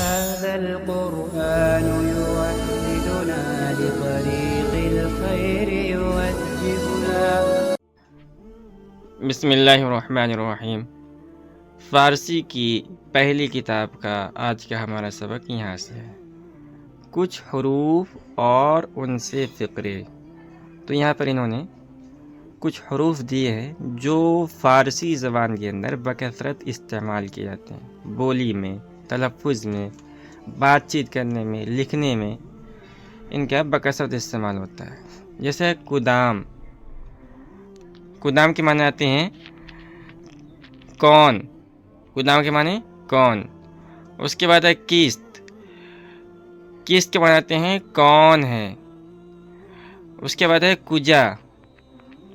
هذا القرآن يوحدنا لطريق الخير يوجهنا. بسم اللہ الرحمن الرحیم. فارسی کی پہلی کتاب کا آج کا ہمارا سبق یہاں سے ہے. کچھ حروف اور ان سے فقرے. تو یہاں پر انہوں نے کچھ حروف دیے ہیں جو فارسی زبان کے اندر بکثرت استعمال کیے جاتے ہیں. بولی میں، تلفظ میں، بات چیت کرنے میں، لکھنے میں ان کا بکثرت استعمال ہوتا ہے. جیسے کدام. کدام کے معنی آتے ہیں کون. کدام کے معنی کون. اس کے بعد ہے کیست. کیست کے معنی آتے ہیں کون ہے. اس کے بعد ہے کجا.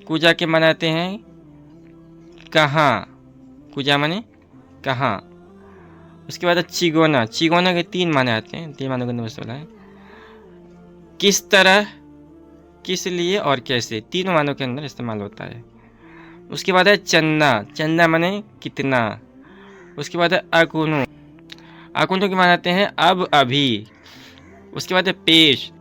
کجا کے معنی آتے ہیں کہاں. کجا معنی کہاں. اس کے بعد ہے چگونا. چگونا کے تین معنی آتے ہیں. تین معنی کو مسئلہ ہے. کس طرح، کس لیے اور کیسے. تینوں معنوں کے اندر استعمال ہوتا ہے. اس کے بعد ہے چندہ. چندہ معنی کتنا. اس کے بعد ہے اکنو. اکنو کے معنی آتے ہیں اب، ابھی. اس کے بعد ہے پیش.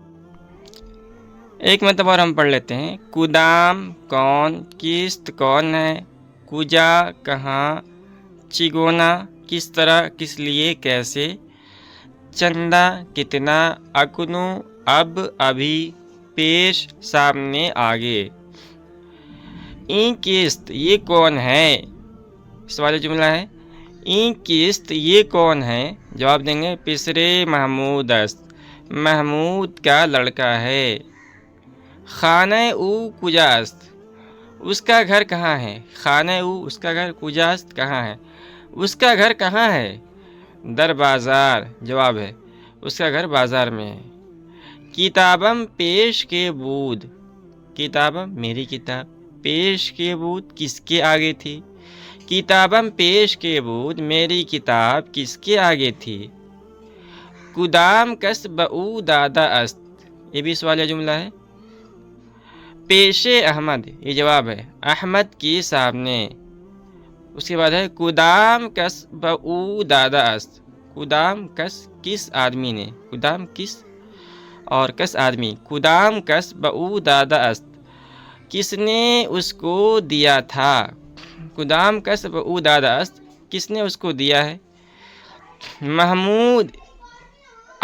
ایک مطلب اور ہم پڑھ لیتے ہیں. کدام کون، کیست کون ہے، کجا کہاں، چگونا کس طرح کس لیے کیسے، چندہ کتنا، اکنو اب ابھی، پیش سامنے آگے. این کیست یہ کون ہے. سوال جملہ ہے این کیست یہ کون ہے. جواب دیں گے پسرے محمود است. محمود کا لڑکا ہے. خانہ او کجا است. اس کا گھر کہاں ہے. خانہ او اس کا گھر، کجا است کہاں ہے. اس کا گھر کہاں ہے. در بازار. جواب ہے اس کا گھر بازار میں ہے. کتابم پیش کے بود. کتابم میری کتاب، پیش کے بود کس کے آگے تھی. کتابم پیش کے بود میری کتاب کس کے آگے تھی. کدام کس بہو دادا است. یہ بھی سوالیہ جملہ ہے. پیش احمد. یہ جواب ہے احمد کے سامنے. اس کے بعد ہے کدام کس بہو دادا است. کدام کس کس آدمی نے. کدام کس اور کس آدمی. کدام کس بہو دادا است کس نے اس کو دیا تھا. کدام کس بہو دادا است کس نے اس کو دیا ہے. محمود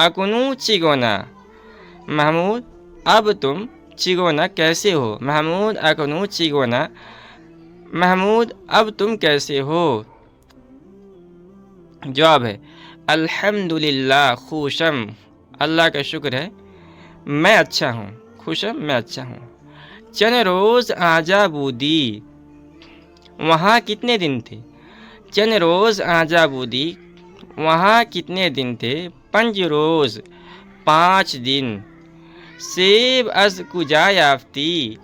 اکنو چگونا. محمود اب تم چگونا کیسے ہو. محمود اکنو چگونا. محمود اب تم کیسے ہو. جواب ہے الحمدللہ خوشم. اللہ کا شکر ہے میں اچھا ہوں. خوشم میں اچھا ہوں. چند روز آجا بودی. وہاں کتنے دن تھے. چند روز آجا بودی وہاں کتنے دن تھے. پنج روز 5 دن. سیب از کجا یافتی.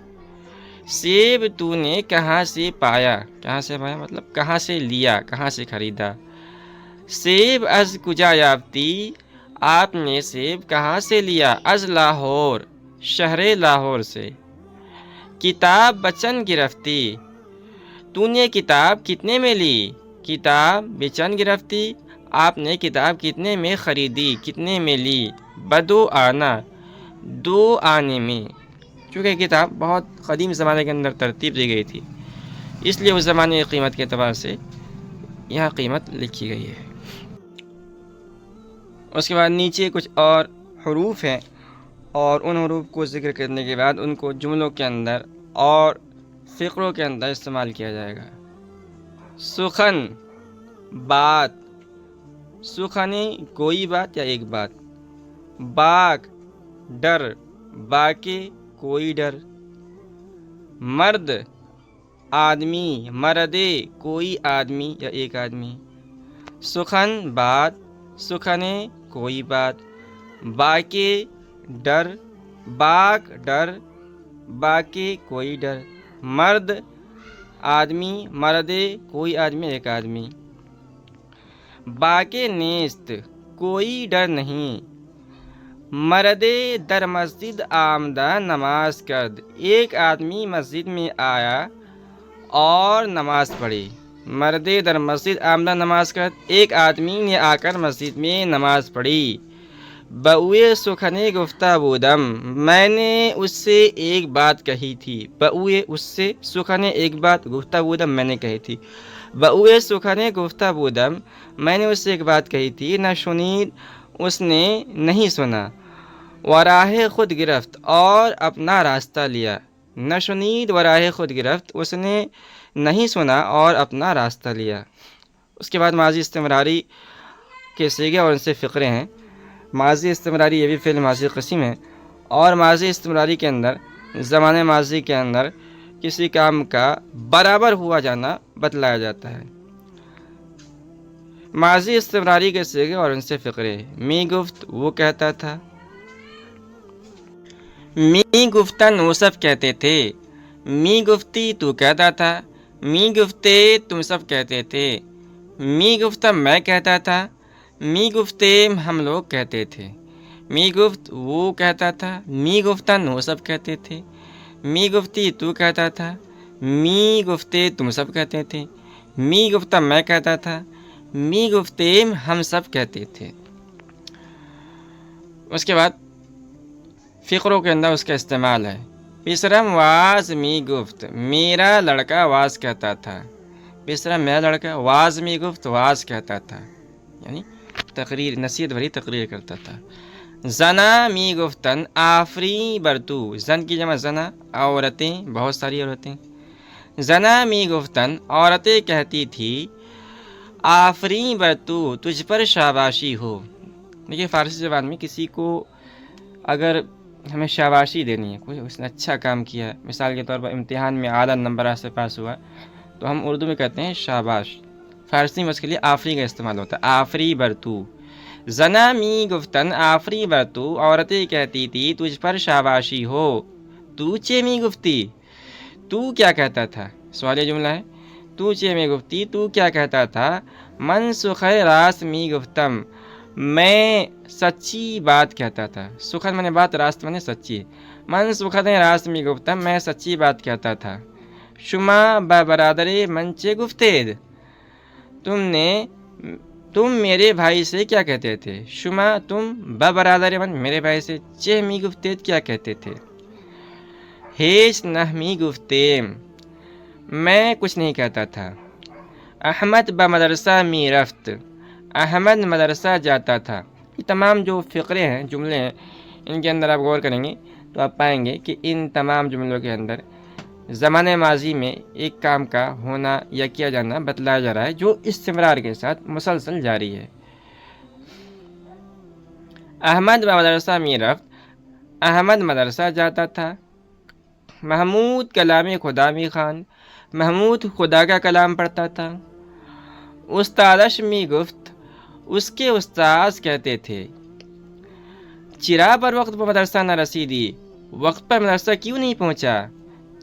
سیب تو نے کہاں سے پایا. کہاں سے پایا مطلب کہاں سے لیا، کہاں سے خریدا. سیب از کجا یافتی آپ نے سیب کہاں سے لیا. از لاہور شہر لاہور سے. کتاب بچن گرفتی. تو نے کتاب کتنے میں لی. کتاب بچن گرفتی آپ نے کتاب کتنے میں خریدی، کتنے میں لی. بدو آنا 2 آنے میں. چونکہ کتاب بہت قدیم زمانے کے اندر ترتیب دی گئی تھی اس لیے اس زمانے کی قیمت کے اعتبار سے یہاں قیمت لکھی گئی ہے. اس کے بعد نیچے کچھ اور حروف ہیں اور ان حروف کو ذکر کرنے کے بعد ان کو جملوں کے اندر اور فقروں کے اندر استعمال کیا جائے گا. سخن بات. سخنی کوئی بات یا ایک بات. باک ڈر. باکے کوئی ڈر. مرد آدمی. مردے کوئی آدمی یا ایک آدمی. سخن بات. سخنے کوئی بات. باکے ڈر. باک ڈر. باکے کوئی ڈر. مرد آدمی. مردے کوئی آدمی ایک آدمی. باکے نیست کوئی ڈر نہیں. مردے در مسجد آمدہ نماز کرد. ایک آدمی مسجد میں آیا اور نماز پڑھی. مردے در مسجد آمدہ نماز کرد، ایک آدمی نے آ کر مسجد میں نماز پڑھی. بؤے سخنے گفتہ بودم، میں نے اس سے ایک بات کہی تھی. بؤے اس سے، سخنے ایک بات، گفتہ بودم میں نے کہی تھی. بؤے سخنے گفتہ بودم، میں نے اس سے ایک بات کہی تھی. نہ شنید، اس نے نہیں سنا. وراہ خود گرفت، اور اپنا راستہ لیا. نہ شنید وراہ خود گرفت، اس نے نہیں سنا اور اپنا راستہ لیا. اس کے بعد ماضی استمراری کے صیغے اور ان سے فقرے ہیں. ماضی استمراری یہ بھی فعل ماضی قسم ہے، اور ماضی استمراری کے اندر زمانے ماضی کے اندر کسی کام کا برابر ہوا جانا بتلایا جاتا ہے. ماضی استمراری کے صیغے اور ان سے فقرے. می گفت، وہ کہتا تھا. می گفتن، وہ سب کہتے تھے. می گفتی، تو کہتا تھا. می گفتے، تم سب کہتے تھے. می گفتم، میں کہتا تھا. می گفتے، ہم لوگ کہتے تھے. می گفت، وہ کہتا تھا. می گفتن، وہ سب کہتے تھے. می گفتی، تو کہتا تھا. می گفتے، تم سب کہتے تھے. می گفتم، میں کہتا تھا. می گفتے، ہم سب کہتے تھے. اس کے بعد فقروں کے اندر اس کا استعمال ہے. پسرم واز می گفت، میرا لڑکا واز کہتا تھا. پسرم میرا لڑکا، واز می گفت، واز کہتا تھا، یعنی تقریر، نصیحت بھری تقریر کرتا تھا. زنا می گفتن آفری برتو، زن کی جمع زنا، عورتیں، بہت ساری عورتیں. زنا می گفتن، عورتیں کہتی تھی. آفری برتو، تجھ پر شاباشی ہو. دیکھیے فارسی زبان میں کسی کو اگر ہمیں شاباشی دینی ہے، کوئی اس نے اچھا کام کیا ہے، مثال کے طور پر امتحان میں اعلیٰ نمبرات سے پاس ہوا، تو ہم اردو میں کہتے ہیں شاباش. فارسی میں اس کے لیے آفری کا استعمال ہوتا ہے. آفری برتو. زنا می گفتن آفری برتو، عورتیں کہتی تھی تجھ پر شاباشی ہو. تو چے می گفتی، تو کیا کہتا تھا. سوالیہ جملہ ہے. تو چے می گفتی، تو کیا کہتا تھا. من سخے راست می گفتم، میں سچی بات کہتا تھا. سخن میں نے بات، راست میں نے سچی. من سخن راست می گفتم، میں سچی بات کہتا تھا. شما با برادر من چے گفتید، تم میرے بھائی سے کیا کہتے تھے. شما، تم، با برادر من، میرے بھائی سے، چے می گفتید، کیا کہتے تھے. ہیچ نہ می گفتیم، میں کچھ نہیں کہتا تھا. احمد با مدرسہ می رفت، احمد مدرسہ جاتا تھا. یہ تمام جو فقرے ہیں، جملے ہیں، ان کے اندر آپ غور کریں گے تو آپ پائیں گے کہ ان تمام جملوں کے اندر زمانے ماضی میں ایک کام کا ہونا یا کیا جانا بتلایا جا رہا ہے، جو استمرار کے ساتھ مسلسل جاری ہے. احمد با مدرسہ می رفت، احمد مدرسہ جاتا تھا. محمود کلام خدا می خوان، محمود خدا کا کلام پڑھتا تھا. استادش می گفت، اس کے استاذ کہتے تھے. چرا پر وقت پر مدرسہ نہ رسیدی، وقت پر مدرسہ کیوں نہیں پہنچا.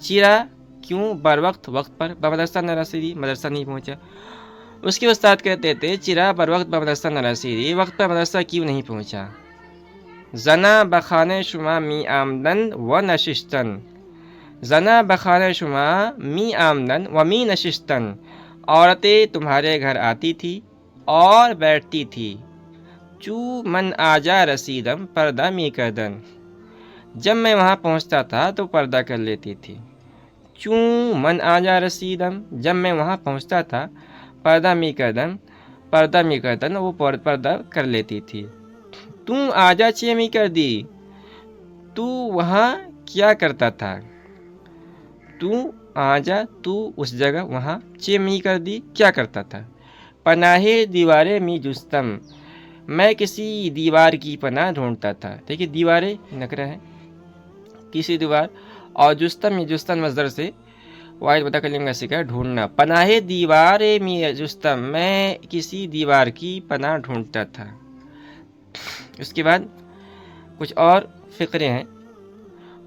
چرا، کیوں، بر وقت، وقت پر، مدرسہ نہ رسیدی، مدرسہ نہیں پہنچا. اس کے استاد کہتے تھے چرا پر وقت پر مدرسہ نہ رسیدی، وقت پر مدرسہ کیوں نہیں پہنچا. زنا بخانے شما می آمدن و نشستن، زنا بخانے شما می آمدن و می نشستن، عورتیں تمہارے گھر آتی تھی اور بیٹھتی تھی. چو من آجا رسیدم پردہ می کردن، جب میں وہاں پہنچتا تھا تو پردہ کر لیتی تھی. چوں من آجا رسیدم، جب میں وہاں پہنچتا تھا، پردہ می کردن، پردہ می کردن، وہ پردہ کر لیتی تھی. تو آجا چے می کر دی، تو وہاں کیا کرتا تھا. تو آجا، تو اس جگہ، وہاں، چے می کر دی، کیا کرتا تھا. پناہ دیوارے می جستم، میں کسی دیوار کی پناہ ڈھونڈتا تھا. دیکھیے دیواریں نکرہ ہے، کسی دیوار، اور جستم می جستن مصدر سے واحد متکلم کا صیغہ ڈھونڈنا. پناہ دیوار می جستم، میں کسی دیوار کی پناہ ڈھونڈتا تھا. اس کے بعد کچھ اور فقرے ہیں.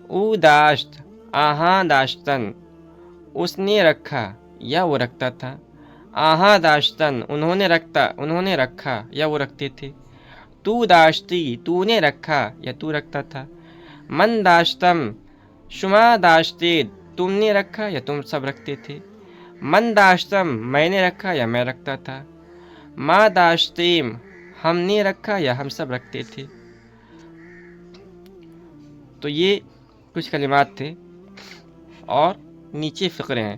او داشت، آہاں داشتن، اس نے رکھا یا وہ رکھتا تھا. آہاں داشتن، انہوں نے رکھا یا وہ رکھتے تھے. تو داشتی، تو نے رکھا یا تو رکھتا تھا. من داشتم، شما داشتید، تم نے رکھا یا تم سب رکھتے تھے. من داشتم میں نے رکھا یا میں رکھتا تھا. ما داشتیم ہم نے رکھا یا ہم سب رکھتے تھے. تو یہ کچھ کلمات تھے اور نیچے فقرے ہیں.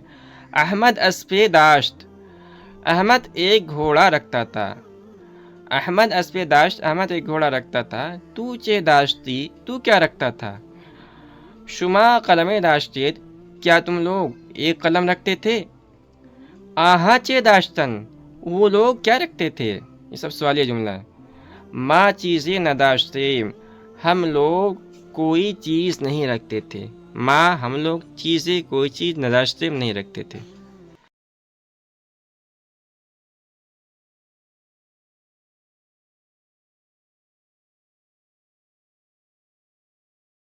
احمد اسپے داشت احمد ایک گھوڑا رکھتا تھا. احمد اسپے داشت احمد ایک گھوڑا رکھتا تھا. تو چے داشتی تو کیا رکھتا تھا. شما قلم داشتید کیا تم لوگ ایک قلم رکھتے تھے. آہا چے داشتن وہ لوگ کیا رکھتے تھے. یہ سب سوالیہ جملہ ہے. ما چیزیں نہ داشتیم ہم لوگ کوئی چیز نہیں رکھتے تھے. ما ہم لوگ چیزیں کوئی چیز نہ داشتیم نہیں رکھتے تھے.